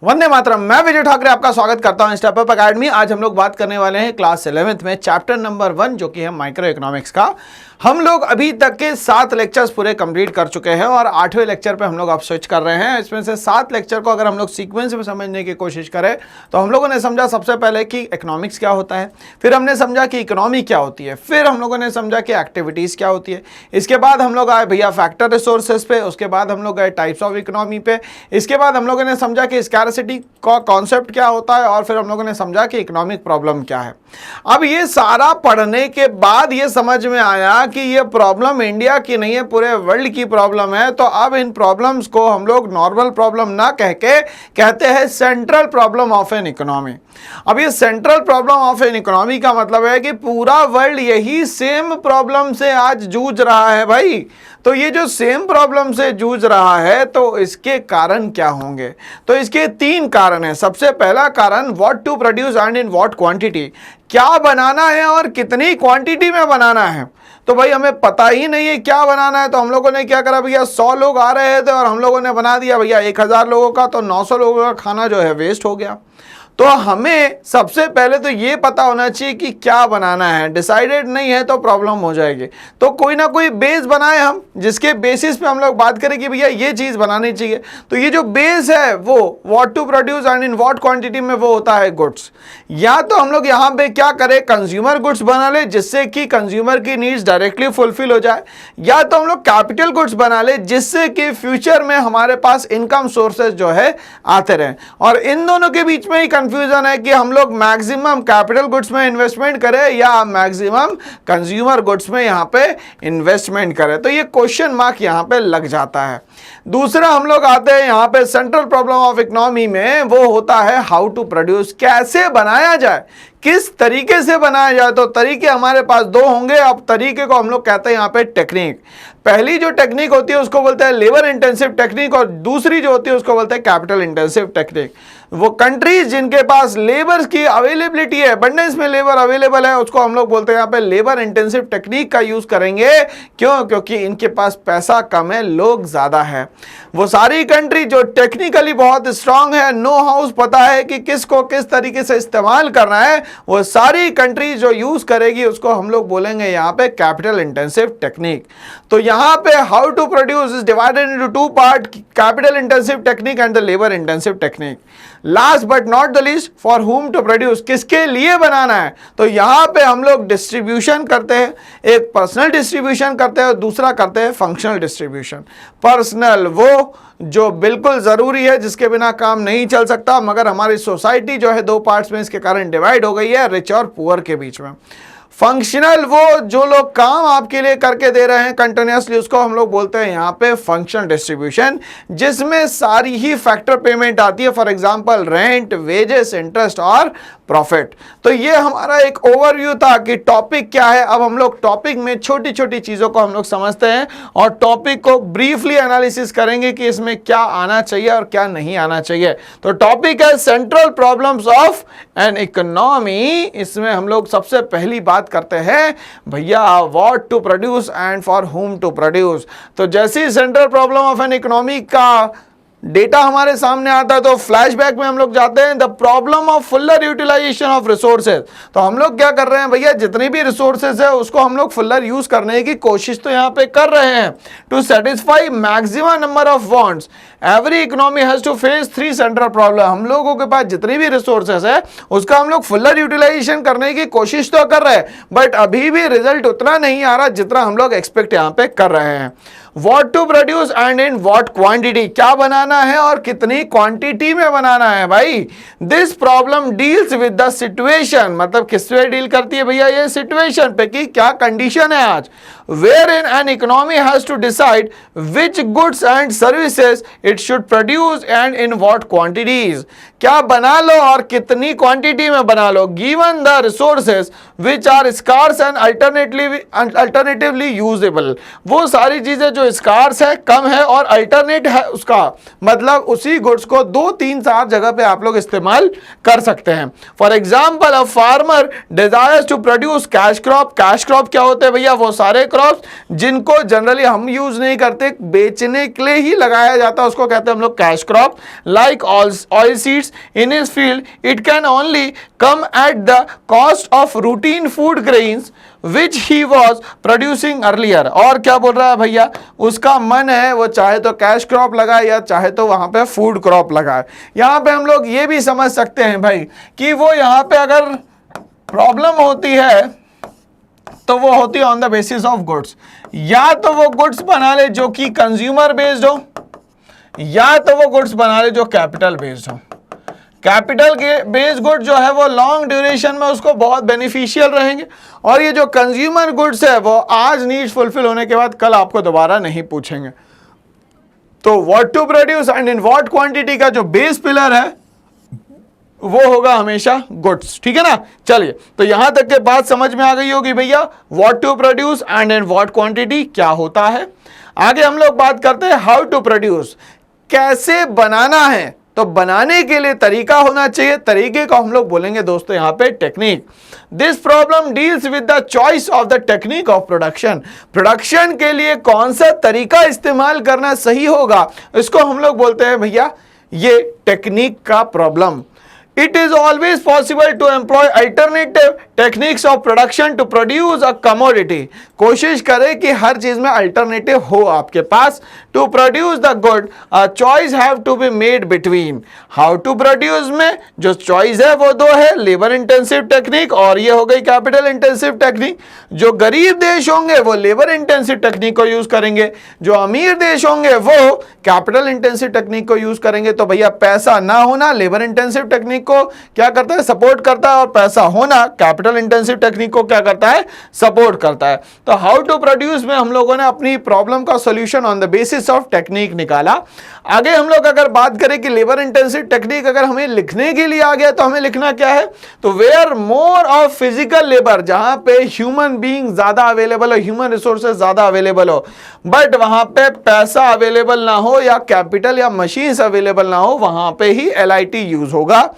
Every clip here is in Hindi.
वंदे मातरम। मैं विजय ठाकरे आपका स्वागत करता हूं स्टेप अप एकेडमी। आज हम लोग बात करने वाले हैं क्लास 11th में चैप्टर नंबर 1 जो कि है माइक्रो इकोनॉमिक्स का। हम लोग अभी तक के 7 लेक्चर्स पूरे कंप्लीट कर चुके हैं और 8वें लेक्चर पे हम लोग अब स्विच कर रहे हैं। इसमें से 7 लेक्चर को अगर हम लोग सीक्वेंस में समझने की कोशिश करें तो हम लोगों ने समझा सबसे पहले कि इकोनॉमिक्स क्या होता है, फिर हमने समझा कि इकोनॉमी क्या होती है, फिर हम लोगों ने समझा कि एक्टिविटीज़ क्या होती है, इसके बाद हम लोग आए भैया फैक्टर रिसोर्सेज पे, उसके बाद हम लोग गए टाइप्स ऑफ इकोनॉमी पे, इसके बाद हम लोगों ने समझा कि स्कैरसिटी का कॉन्सेप्ट क्या होता है और फिर हम लोगों ने समझा कि इकोनॉमिक प्रॉब्लम क्या है। अब ये सारा पढ़ने के बाद ये समझ में आया कि ये प्रॉब्लम इंडिया की नहीं है, पूरे वर्ल्ड की प्रॉब्लम है। तो अब इन प्रॉब्लम्स को हम लोग नॉर्मल प्रॉब्लम ना कह के कहते हैं central problem of an economy. अब ये central problem of an economy का मतलब है कि पूरा वर्ल्ड यही सेम प्रॉब्लम से आज जूझ रहा है भाई। तो ये जो सेम प्रॉब्लम से जूझ रहा है तो इसके कारण क्या होंगे? तो इसके 3 कारण हैं। सबसे पहला कारण what to produce and in what quantity, क्या बनाना है और कितनी क्वांटिटी में बनाना है। तो भाई हमें पता ही नहीं है क्या बनाना है, तो हम लोगों ने क्या करा भैया, 100 लोग आ रहे थे और हम लोगों ने बना दिया भैया 1000 लोगों का, तो 900 लोगों का खाना जो है वेस्ट हो गया। तो हमें सबसे पहले तो ये पता होना चाहिए कि क्या बनाना है। डिसाइडेड नहीं है तो प्रॉब्लम हो जाएगी। तो कोई ना कोई बेस बनाए हम, जिसके बेसिस पे हम लोग बात करें कि भैया ये चीज़ बनानी चाहिए। तो ये जो बेस है वो what to produce and in what quantity में वो होता है गुड्स। या तो हम लोग यहाँ पे क्या करें, कंज्यूमर गुड्स बना ले जिससे कि कंज्यूमर की नीड्स डायरेक्टली फुलफिल हो जाए, या तो हम लोग कैपिटल गुड्स बना ले जिससे कि फ्यूचर में हमारे पास इनकम सोर्सेज जो है आते रहें। और इन दोनों के बीच में ही कंफ्यूजन है कि हम लोग मैक्सिमम कैपिटल गुड्स में इन्वेस्टमेंट करें या मैक्सिमम कंज्यूमर गुड्स में यहां पे इन्वेस्टमेंट करें। तो ये क्वेश्चन मार्क यहां पे लग जाता है। दूसरा हम लोग आते हैं यहां पे सेंट्रल प्रॉब्लम ऑफ इकोनॉमी में, वो होता है हाउ टू प्रोड्यूस, कैसे बनाया जाए, किस तरीके से बनाया जाए। तो तरीके हमारे पास 2 होंगे। अब तरीके को हम लोग कहते हैं यहाँ पे टेक्निक। पहली जो टेक्निक होती है उसको बोलते हैं लेबर इंटेंसिव टेक्निक और दूसरी जो होती है उसको बोलते हैं कैपिटल इंटेंसिव टेक्निक। वो कंट्रीज जिनके पास लेबर की अवेलेबिलिटी है, अबंडेंस में लेबर अवेलेबल है, उसको हम लोग बोलते हैं यहाँ पे लेबर इंटेंसिव टेक्निक का यूज करेंगे। क्यों? क्योंकि इनके पास पैसा कम है, लोग ज्यादा है। वो सारी कंट्री जो टेक्निकली बहुत स्ट्रांग है, नो हाउस पता है कि किसको किस तरीके से इस्तेमाल करना है, वो सारी कंट्री जो यूज करेगी उसको हम लोग बोलेंगे यहाँ पे कैपिटल इंटेंसिव टेक्निक। तो यहाँ पे how to produce is divided into 2 part, capital intensive technique and the labour intensive technique. Last but not the least, for whom to produce, किसके लिए बनाना है। तो यहाँ पे हम लोग डिस्ट्रीब्यूशन करते हैं, एक पर्सनल डिस्ट्रीब्यूशन करते हैं और दूसरा करते हैं फंक्शनल डिस्ट्रीब्यूशन। पर्सनल वो जो बिल्कुल जरूरी है, जिसके बिना काम नहीं चल सकता, मगर हमारी सोसाइटी जो है 2 पार्ट्स में इसके कारण डिवाइड हो गई है, रिच और पुअर के बीच में। फंक्शनल वो जो लोग काम आपके लिए करके दे रहे हैं कंटिन्यूसली, उसको हम लोग बोलते हैं यहाँ पे फंक्शनल डिस्ट्रीब्यूशन, जिसमें सारी ही फैक्टर पेमेंट आती है। For example rent, wages, interest और प्रॉफिट। तो ये हमारा एक ओवरव्यू था कि टॉपिक क्या है। अब हम लोग टॉपिक में छोटी छोटी चीजों को हम लोग समझते हैं और टॉपिक को ब्रीफली एनालिसिस करेंगे कि इसमें क्या आना चाहिए और क्या नहीं आना चाहिए। तो टॉपिक है central problems of an economy. इसमें हम लोग सबसे पहली बात करते हैं भैया what to produce and for whom to produce. तो जैसे ही central problem of an economy का डेटा हमारे सामने आता है तो फ्लैशबैक में हम लोग जाते हैं the problem of fuller utilisation of resources. तो हम लोग क्या कर रहे हैं भैया, जितनी भी रिसोर्सेज है उसको हम लोग फुलर यूज करने की कोशिश तो यहाँ पे कर रहे हैं to satisfy maximum number of wants. Every economy has to face 3 central problem. हम लोगों के पास जितनी भी रिसोर्सेज है उसका हम लोग फुलर यूटिलाइजेशन करने की कोशिश तो कर रहे हैं, बट अभी भी रिजल्ट उतना नहीं आ रहा जितना हम लोग एक्सपेक्ट यहाँ पे कर रहे हैं। What to produce and in what quantity, क्या बनाना है और कितनी क्वांटिटी में बनाना है भाई। This problem deals with the situation, मतलब किस पे डील करती है भैया, ये सिचुएशन पे कि क्या कंडीशन है आज, where in an economy has to decide which goods and services it should produce and in what quantities. क्या बना लो और कितनी क्वांटिटी में बना लो, given the resources which are scarce and alternatively usable. वो सारी चीजें जो स्कार्स है, कम है और अल्टरनेट है उसका, मतलब उसी गुड्स को 2, 3, 4 जगह पे आप लोग इस्तेमाल कर सकते हैं। For example a farmer desires to produce cash crop. Cash crop क्या होते हैं भैया, वो सारे क्रॉप्स जिनको जनरली हम यूज नहीं करते, बेचने के लिए ही लगाया जाता है, उसको कहते हैं हम लोग cash crop. Like oil seeds in his field, it can only come at the cost of routine food grains which he was producing earlier. और क्या बोल रहा है भैया, उसका मन है वो चाहे तो कैश क्रॉप लगाए या चाहे तो वहां पे फूड क्रॉप लगाए. यहां पे हम लोग ये भी समझ सकते हैं भाई कि वो यहां पे अगर प्रॉब्लम होती है तो वो होती है on the basis of goods. या तो वो गुड्स बना ले जो कि कंज्यूमर बेस्ड हो, या तो वो गुड्स बना ले जो कैपिटल बेस्ड हो. कैपिटल के बेस्ड गुड जो है वो लॉन्ग ड्यूरेशन में उसको बहुत बेनिफिशियल रहेंगे, और ये जो कंज्यूमर गुड्स है वो आज नीड्स फुलफिल होने के बाद कल आपको दोबारा नहीं पूछेंगे. तो what to produce and in what quantity का जो बेस पिलर है वो होगा हमेशा गुड्स. ठीक है ना. चलिए, तो यहां तक के बात समझ में आ गई होगी भैया, what to produce and in what quantity क्या होता है. आगे हम लोग बात करते हैं हाउ टू प्रोड्यूस, कैसे बनाना है. तो बनाने के लिए तरीका होना चाहिए, तरीके को हम लोग बोलेंगे दोस्तों यहां पे technique. This problem deals with the choice of the technique of production. Production के लिए कौन सा तरीका इस्तेमाल करना सही होगा, इसको हम लोग बोलते हैं भैया ये टेक्निक का problem. It is always possible to employ alternative techniques of production to produce a commodity. कोशिश करें कि हर चीज में अल्टरनेटिव हो आपके पास. To produce the good, a choice have to be made between. How to produce में जो चॉइस है वो दो है, लेबर इंटेंसिव टेक्निक और ये हो गई कैपिटल इंटेंसिव टेक्निक. जो गरीब देश होंगे वो लेबर इंटेंसिव टेक्निक को यूज करेंगे, जो अमीर देश होंगे वो कैपिटल इंटेंसिव टेक्निक को यूज करेंगे. तो भैया पैसा ना होना लेबर इंटेंसिव टेक्निक को क्या करता है, सपोर्ट करता है, और पैसा होना कैपिटल इंटेंसिव टेक्निक को क्या करता है, सपोर्ट करता है. तो हाउ टू प्रोड्यूस में हम लोगों ने अपनी प्रॉब्लम का solution on the basis of technique निकाला. आगे हम लोग अगर बात करें कि लेबर इंटेंसिव टेक्निक अगर हमें लिखने के लिए आ गया तो हमें लिखना क्या है, तो where more of physical labour, जहां पे ह्यूमन बीइंग ज्यादा अवेलेबल हो, ह्यूमन रिसोर्सेज ज्यादा अवेलेबल हो, बट वहां पे पैसा अवेलेबल ना हो या कैपिटल या मशीन्स अवेलेबल ना हो, वहां पे ही LIT यूज होगा.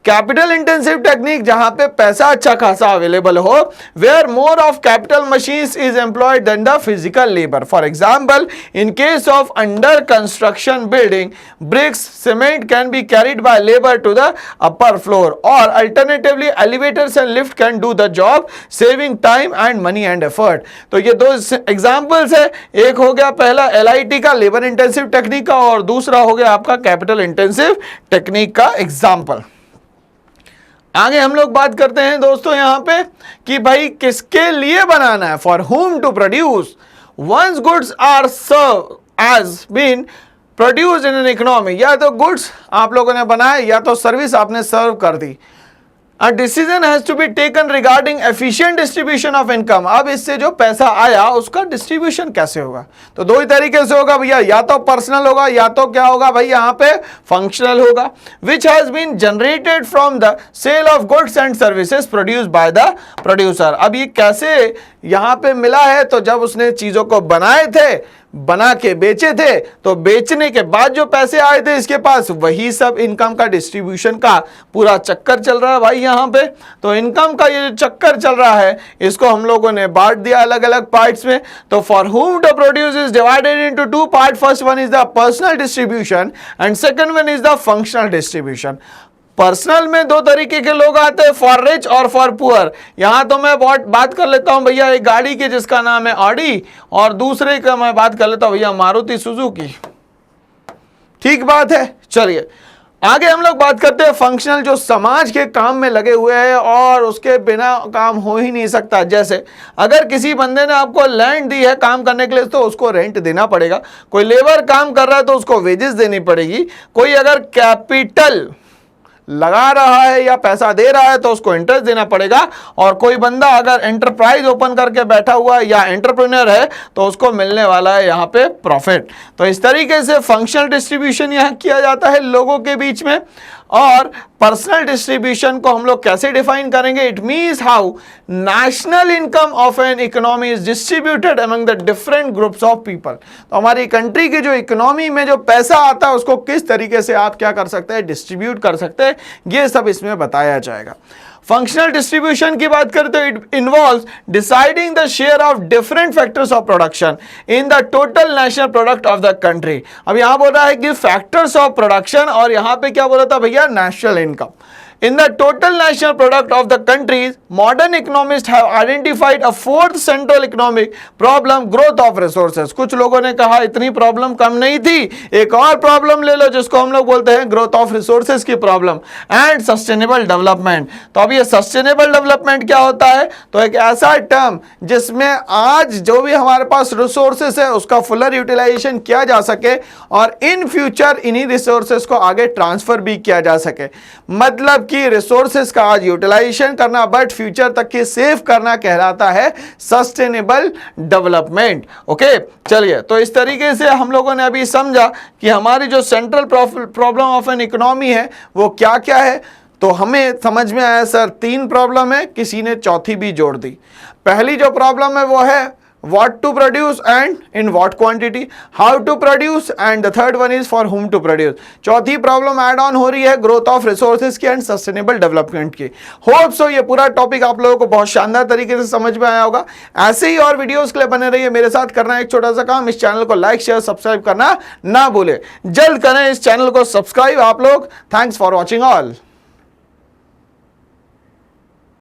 कैपिटल इंटेंसिव टेक्निक जहां पे पैसा अच्छा खासा अवेलेबल हो, where more of capital machines is employed then the physical labour. For example, in case of under construction building, bricks cement can be carried by labour to the upper floor, और alternatively elevators and lift can do the job, saving time and money and effort. तो ये दो एग्जांपल्स है, एक हो गया पहला LIT का लेबर इंटेंसिव टेक्निक का, और दूसरा हो गया आपका कैपिटल इंटेंसिव टेक्निक का एग्जांपल. आगे हम लोग बात करते हैं दोस्तों यहां पे कि भाई किसके लिए बनाना है, for whom to produce. Once goods are serve as been produce in an economy, या तो गुड्स आप लोगों ने बनाए या तो सर्विस आपने सर्व कर दी. A decision has to be taken regarding efficient distribution of income. अब इससे जो पैसा आया उसका डिस्ट्रीब्यूशन कैसे होगा, तो दो ही तरीके से होगा भैया, या तो पर्सनल होगा या तो क्या होगा भाई यहाँ पे फंक्शनल होगा. Which has been generated from the sale of goods and services produced by the producer. अब ये कैसे यहाँ पे मिला है, तो जब उसने चीजों को बनाए थे, बना के बेचे थे, तो बेचने के बाद जो पैसे आए थे इसके पास, वही सब इनकम का डिस्ट्रीब्यूशन का पूरा चक्कर चल रहा है भाई यहाँ पे. तो इनकम का ये जो चक्कर चल रहा है इसको हम लोगों ने बांट दिया अलग अलग पार्ट्स में. तो for whom to produce is divided into two part. First one is the personal distribution and second one is the functional distribution. Personal में दो तरीके के लोग आते हैं, फॉर रिच और फॉर पुअर. यहां तो मैं बात कर लेता हूं भैया एक गाड़ी की जिसका नाम है ऑडी, और दूसरे का मैं बात कर लेता हूं भैया मारुति सुजुकी. ठीक बात है. चलिए आगे हम लोग बात करते हैं फंक्शनल, जो समाज के काम में लगे हुए हैं और उसके बिना काम हो ही नहीं सकता. जैसे अगर किसी बंदे ने आपको लैंड दी है काम करने के लिए तो उसको रेंट देना पड़ेगा. कोई लेबर काम कर रहा है तो उसको वेजेस देनी पड़ेगी. कोई अगर कैपिटल लगा रहा है या पैसा दे रहा है तो उसको इंटरेस्ट देना पड़ेगा. और कोई बंदा अगर एंटरप्राइज ओपन करके बैठा हुआ है या एंटरप्रेन्योर है तो उसको मिलने वाला है यहाँ पे प्रॉफिट. तो इस तरीके से फंक्शनल डिस्ट्रीब्यूशन यहाँ किया जाता है लोगों के बीच में. और पर्सनल डिस्ट्रीब्यूशन को हम लोग कैसे डिफाइन करेंगे? It means how national income of an economy is distributed among the different groups of people. तो हमारी कंट्री की जो इकोनॉमी में जो पैसा आता है उसको किस तरीके से आप क्या कर सकते हैं, डिस्ट्रीब्यूट कर सकते हैं, ये सब इसमें बताया जाएगा। फंक्शनल डिस्ट्रीब्यूशन की बात करें तो it involves deciding the share of different factors of production in the total national product of the country. अब यहां बोल रहा है कि फैक्टर्स ऑफ प्रोडक्शन, और यहां पे क्या बोला था भैया, national income. In the total national product of the countries, modern economists have identified a fourth central economic problem, growth of resources। कुछ लोगों ने कहा इतनी प्रॉब्लम कम नहीं थी, एक और प्रॉब्लम ले लो जिसको हम लोग बोलते हैं ग्रोथ ऑफ रिसोर्सेज की प्रॉब्लम एंड सस्टेनेबल डेवलपमेंट। तो अब ये सस्टेनेबल डेवलपमेंट क्या होता है? तो एक ऐसा टर्म जिसमें आज जो भी हमारे पास रिसोर्सेज है उसका फुलर यूटिलाइजेशन किया जा सके और इन फ्यूचर इन्हीं रिसोर्सेज को आगे ट्रांसफर भी किया जा सके। मतलब कि रिसोर्सेज का आज यूटिलाइजेशन करना बट फ्यूचर तक के सेव करना कहलाता है सस्टेनेबल डेवलपमेंट। ओके, चलिए, तो इस तरीके से हम लोगों ने अभी समझा कि हमारी जो central problem of an economy है वो क्या क्या है। तो हमें समझ में आया सर 3 प्रॉब्लम है, किसी ने चौथी भी जोड़ दी। पहली जो प्रॉब्लम है वो है what to produce and in what quantity, how to produce, and the third one is for whom to produce। चौथी प्रॉब्लम ऐड ऑन हो रही है ग्रोथ ऑफ रिसोर्सेज की एंड सस्टेनेबल डेवलपमेंट की। होप सो ये पूरा टॉपिक आप लोगों को बहुत शानदार तरीके से समझ में आया होगा। ऐसे ही और वीडियोस के लिए बने रहिए मेरे साथ। करना एक छोटा सा काम, इस चैनल को लाइक शेयर सब्सक्राइब करना ना भूले। जल्द करें इस चैनल को सब्सक्राइब आप लोग। Thanks for watching all.